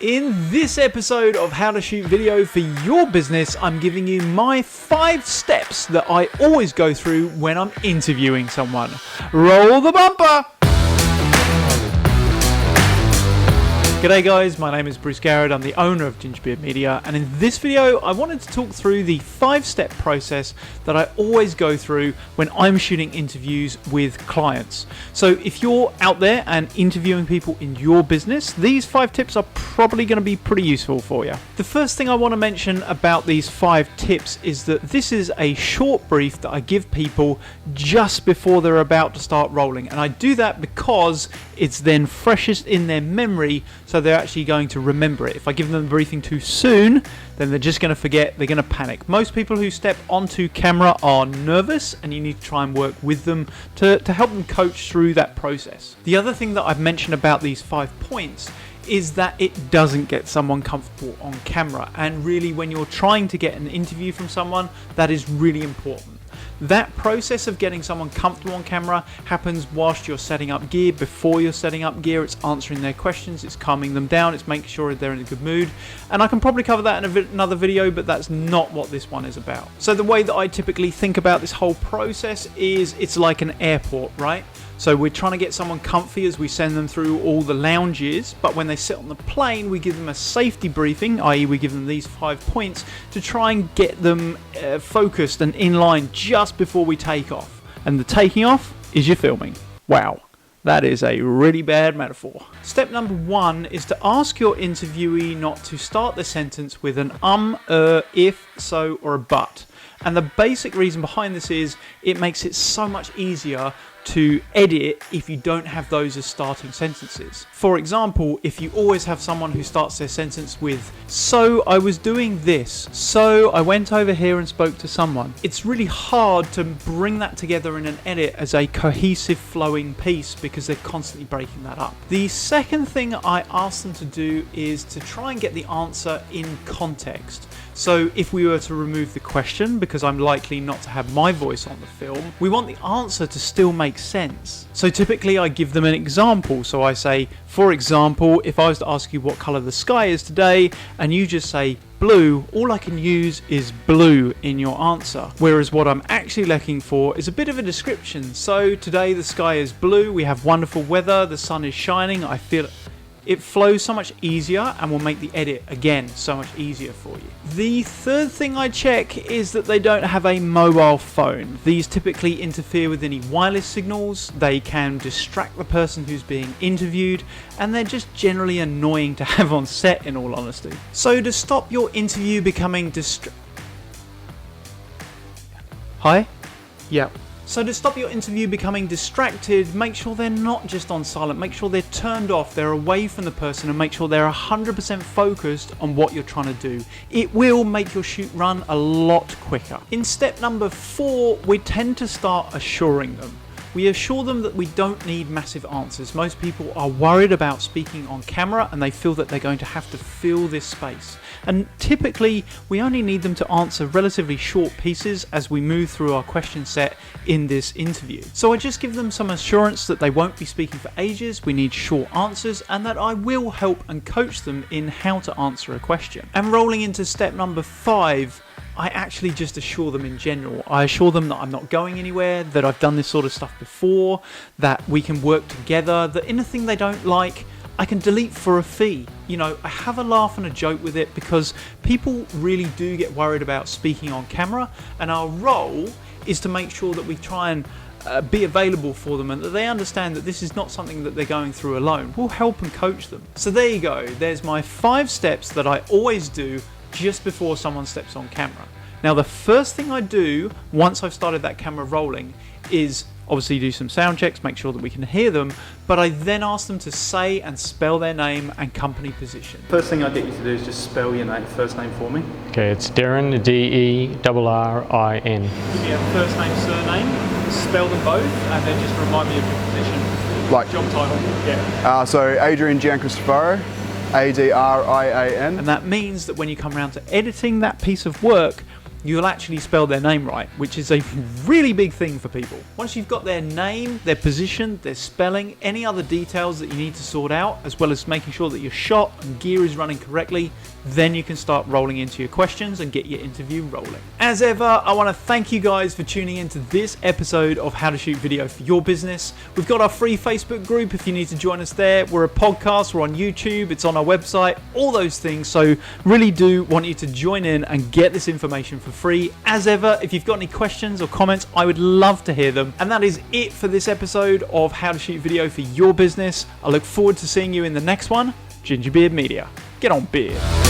In this episode of How to Shoot Video for Your Business, I'm giving you my 5 steps that I always go through when I'm interviewing someone. Roll the bumper! G'day guys, my name is Bruce Garrett, I'm the owner of Gingerbeard Media, and in this video I wanted to talk through the 5-step process that I always go through when I'm shooting interviews with clients. So if you're out there and interviewing people in your business, these 5 tips are probably going to be pretty useful for you. The first thing I want to mention about these 5 tips is that this is a short brief that I give people just before they're about to start rolling, and I do that because it's then freshest in their memory, so they're actually going to remember it. If I give them the briefing too soon, then they're just going to forget, they're going to panic. Most people who step onto camera are nervous, and you need to try and work with them to help them coach through that process. The other thing that I've mentioned about these 5 points is that it doesn't get someone comfortable on camera, and really when you're trying to get an interview from someone, that is really important. That process of getting someone comfortable on camera happens whilst you're setting up gear, before you're setting up gear. It's answering their questions, it's calming them down, it's making sure they're in a good mood. And I can probably cover that in another video, but that's not what this one is about. So the way that I typically think about this whole process is it's like an airport, right? So we're trying to get someone comfy as we send them through all the lounges, but when they sit on the plane, we give them a safety briefing, i.e. we give them these 5 points to try and get them focused and in line just before we take off. And the taking off is your filming. Wow, that is a really bad metaphor. Step number 1 is to ask your interviewee not to start the sentence with an if, so, or a but. And the basic reason behind this is it makes it so much easier to edit if you don't have those as starting sentences. For example, if you always have someone who starts their sentence with, so I was doing this, so I went over here and spoke to someone, it's really hard to bring that together in an edit as a cohesive flowing piece because they're constantly breaking that up. The second thing I ask them to do is to try and get the answer in context. So if we were to remove the question, because I'm likely not to have my voice on the film, we want the answer to still make sense. So typically I give them an example. So I say, for example, if I was to ask you what color the sky is today, and you just say blue, all I can use is blue in your answer. Whereas what I'm actually looking for is a bit of a description. So today the sky is blue, we have wonderful weather, the sun is shining, I feel it flows so much easier and will make the edit, again, so much easier for you. The third thing I check is that they don't have a mobile phone. These typically interfere with any wireless signals, they can distract the person who's being interviewed, and they're just generally annoying to have on set, in all honesty. So to stop your interview becoming Hi? Yeah. So to stop your interview becoming distracted, make sure they're not just on silent, make sure they're turned off, they're away from the person, and make sure they're 100% focused on what you're trying to do. It will make your shoot run a lot quicker. In step number 4, we tend to start assuring them. We assure them that we don't need massive answers. Most people are worried about speaking on camera and they feel that they're going to have to fill this space. And typically, we only need them to answer relatively short pieces as we move through our question set in this interview. So I just give them some assurance that they won't be speaking for ages, we need short answers, and that I will help and coach them in how to answer a question. And rolling into step number 5, I actually just assure them in general. I assure them that I'm not going anywhere, that I've done this sort of stuff before, that we can work together, that anything they don't like, I can delete for a fee. You know, I have a laugh and a joke with it because people really do get worried about speaking on camera, and our role is to make sure that we try and be available for them and that they understand that this is not something that they're going through alone. We'll help and coach them. So there you go. There's my 5 steps that I always do just before someone steps on camera. Now the first thing I do once I've started that camera rolling is obviously do some sound checks, make sure that we can hear them, but I then ask them to say and spell their name and company position. First thing I get you to do is just spell your first name for me. Okay, it's Darren, D-E-R-R-I-N. Give me a first name, surname, spell them both, and then just remind me of your position. Like job title, yeah. So Adrian Giancristofaro, A-D-R-I-A-N. And that means that when you come around to editing that piece of work, you'll actually spell their name right, which is a really big thing for people. Once you've got their name, their position, their spelling, any other details that you need to sort out, as well as making sure that your shot and gear is running correctly, then you can start rolling into your questions and get your interview rolling. As ever, I want to thank you guys for tuning into this episode of How to Shoot Video for Your Business. We've got our free Facebook group if you need to join us there. We're a podcast, we're on YouTube, it's on our website, all those things. So really do want you to join in and get this information for free. As ever, if you've got any questions or comments, I would love to hear them. And that is it for this episode of How to Shoot Video for Your Business. I look forward to seeing you in the next one. Gingerbeard Media. Get on beard.